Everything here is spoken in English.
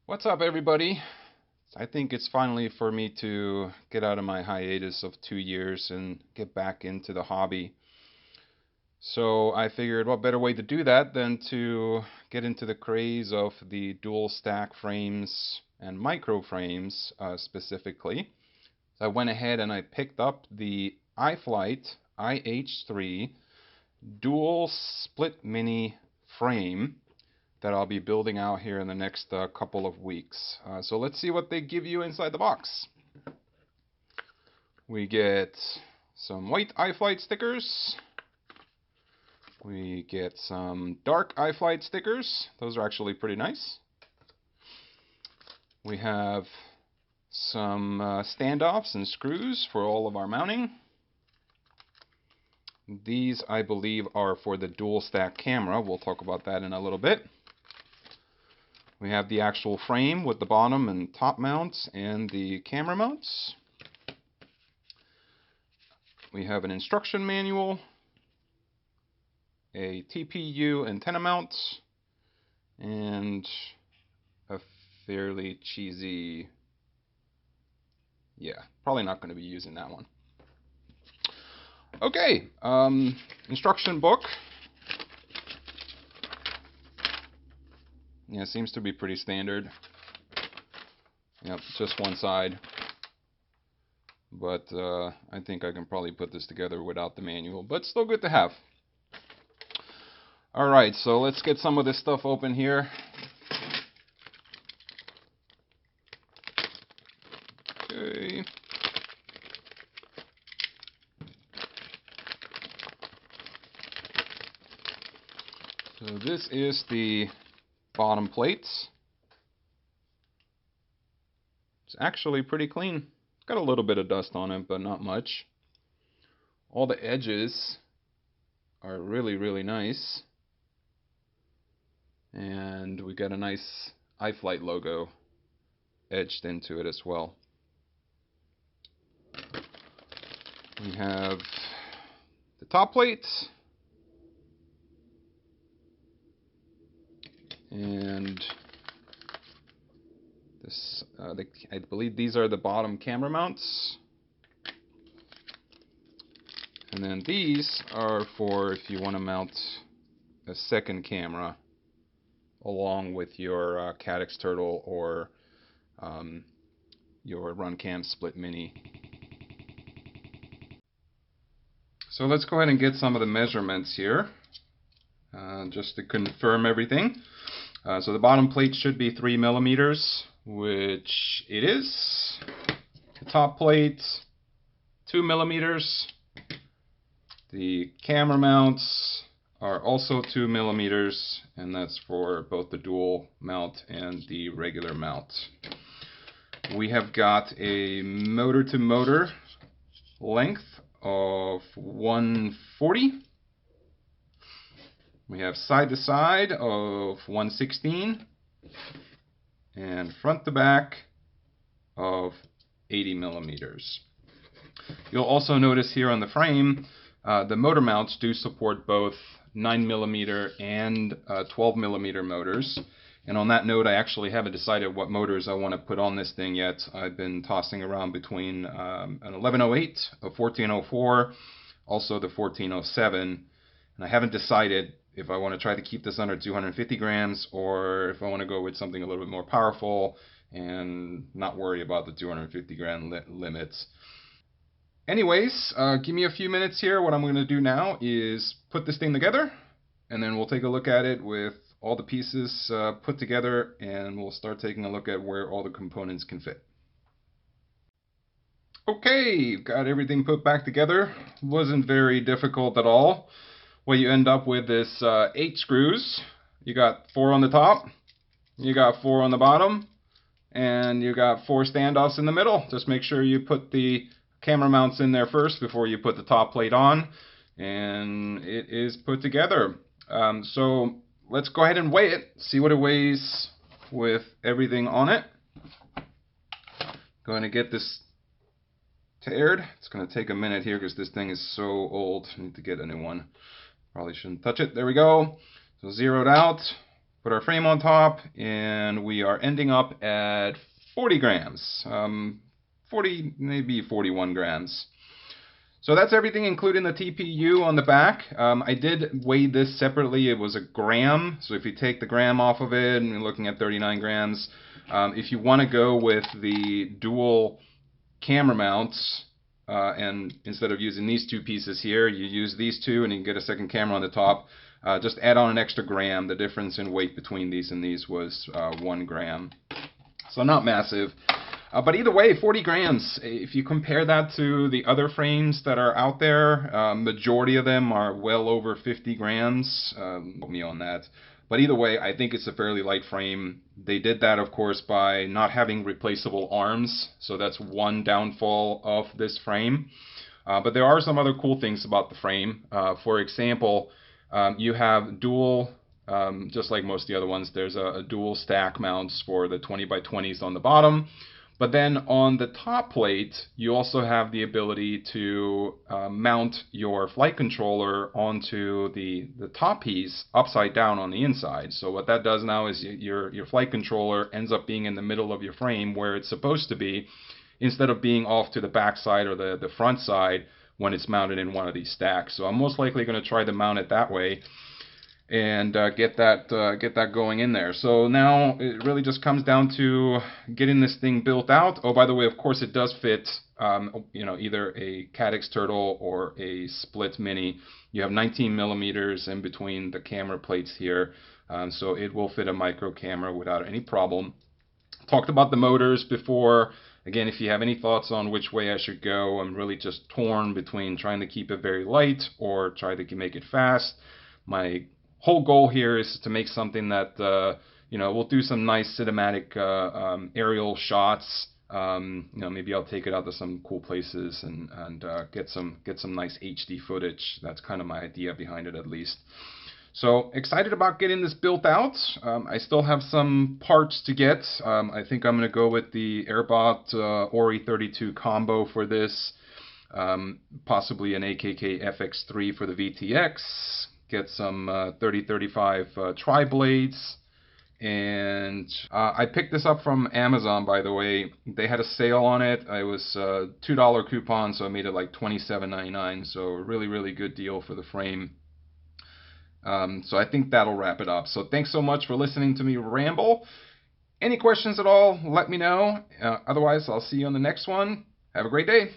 What's up, everybody? I think it's finally for me to get out of my hiatus of 2 years and get back into the hobby. So I figured what better way to do that than to get into the craze of the dual stack frames and micro frames specifically. So I went ahead and I picked up the iFlight IH3 dual split mini frame that I'll be building out here in the next couple of weeks. So let's see what they give you inside the box. We get some white iFlight stickers. We get some dark iFlight stickers. Those are actually pretty nice. We have some standoffs and screws for all of our mounting. These, I believe, are for the dual stack camera. We'll talk about that in a little bit. We have the actual frame with the bottom and top mounts and the camera mounts. We have an instruction manual, a TPU antenna mount, and a fairly cheesy, probably not going to be using that one. Okay, instruction book. Yeah, seems to be pretty standard. Yep, just one side. But I think I can probably put this together without the manual, but still good to have. Alright, so let's get some of this stuff open here. Okay. So this is the bottom plates. It's actually pretty clean. It's got a little bit of dust on it, but not much. All the edges are really, really nice. And we got a nice iFlight logo etched into it as well. We have the top plates. And this, I believe these are the bottom camera mounts. And then these are for if you want to mount a second camera along with your Caddx Turtle or your Runcam Split Mini. So let's go ahead and get some of the measurements here just to confirm everything. So the bottom plate should be 3 millimeters, which it is. The top plate, 2 millimeters. The camera mounts are also 2 millimeters, and that's for both the dual mount and the regular mount. We have got a motor-to-motor length of 140. We have side to side of 116 and front to back of 80 millimeters. You'll also notice here on the frame the motor mounts do support both 9 millimeter and 12 millimeter motors. And on that note, I actually haven't decided what motors I want to put on this thing yet. I've been tossing around between an 1108, a 1404, also the 1407, and I haven't decided if I want to try to keep this under 250 grams or if I want to go with something a little bit more powerful and not worry about the 250 gram limits. Anyways, give me a few minutes here. What I'm going to do now is put this thing together, and then we'll take a look at it with all the pieces put together, and we'll start taking a look at where all the components can fit. Okay, got everything put back together. Wasn't very difficult at all. What you end up with is 8 screws. You got 4 on the top, you got 4 on the bottom, and you got 4 standoffs in the middle. Just make sure you put the camera mounts in there first before you put the top plate on, and it is put together. So let's go ahead and weigh it, see what it weighs with everything on it. Going to get this teared. It's going to take a minute here because this thing is so old. I need to get a new one. Probably shouldn't touch it. There we go. So zeroed out. put our frame on top, and we are ending up at 40 grams. 40, maybe 41 grams. So that's everything, including the TPU on the back. I did weigh this separately. It was a gram. So if you take the gram off of it, and you're looking at 39 grams. If you want to go with the dual camera mounts, and instead of using these two pieces here, you use these two, and you can get a second camera on the top. Just add on an extra gram. The difference in weight between these and these was 1 gram. So not massive. But either way, 40 grams, if you compare that to the other frames that are out there, majority of them are well over 50 grams. Quote me on that. But either way, I think it's a fairly light frame. They did that, of course, by not having replaceable arms. So that's one downfall of this frame. But there are some other cool things about the frame. For example, you have dual, just like most of the other ones, there's a dual stack mounts for the 20x20s on the bottom. But then on the top plate, you also have the ability to mount your flight controller onto the top piece upside down on the inside. So what that does now is your flight controller ends up being in the middle of your frame where it's supposed to be, instead of being off to the back side or the front side when it's mounted in one of these stacks. So I'm most likely going to try to mount it that way and get that going in there. So now it really just comes down to getting this thing built out. Oh, by the way, of course it does fit either a Caddx Turtle or a split mini. You have 19 millimeters in between the camera plates here, so it will fit a micro camera without any problem. Talked about the motors before. Again, if you have any thoughts on which way I should go, I'm really just torn between trying to keep it very light or try to make it fast. My whole goal here is to make something that we'll do some nice cinematic aerial shots. Maybe I'll take it out to some cool places and get some nice HD footage. That's kind of my idea behind it, at least. So excited about getting this built out. I still have some parts to get. I think I'm going to go with the Airbot Ori 32 combo for this. Possibly an AKK FX3 for the VTX. Get some 30-35 tri-blades, and I picked this up from Amazon, by the way. They had a sale on it. It was a $2 coupon, so I made it like $27.99, so really, really good deal for the frame. So I think that'll wrap it up. So thanks so much for listening to me ramble. Any questions at all, let me know. Otherwise, I'll see you on the next one. Have a great day.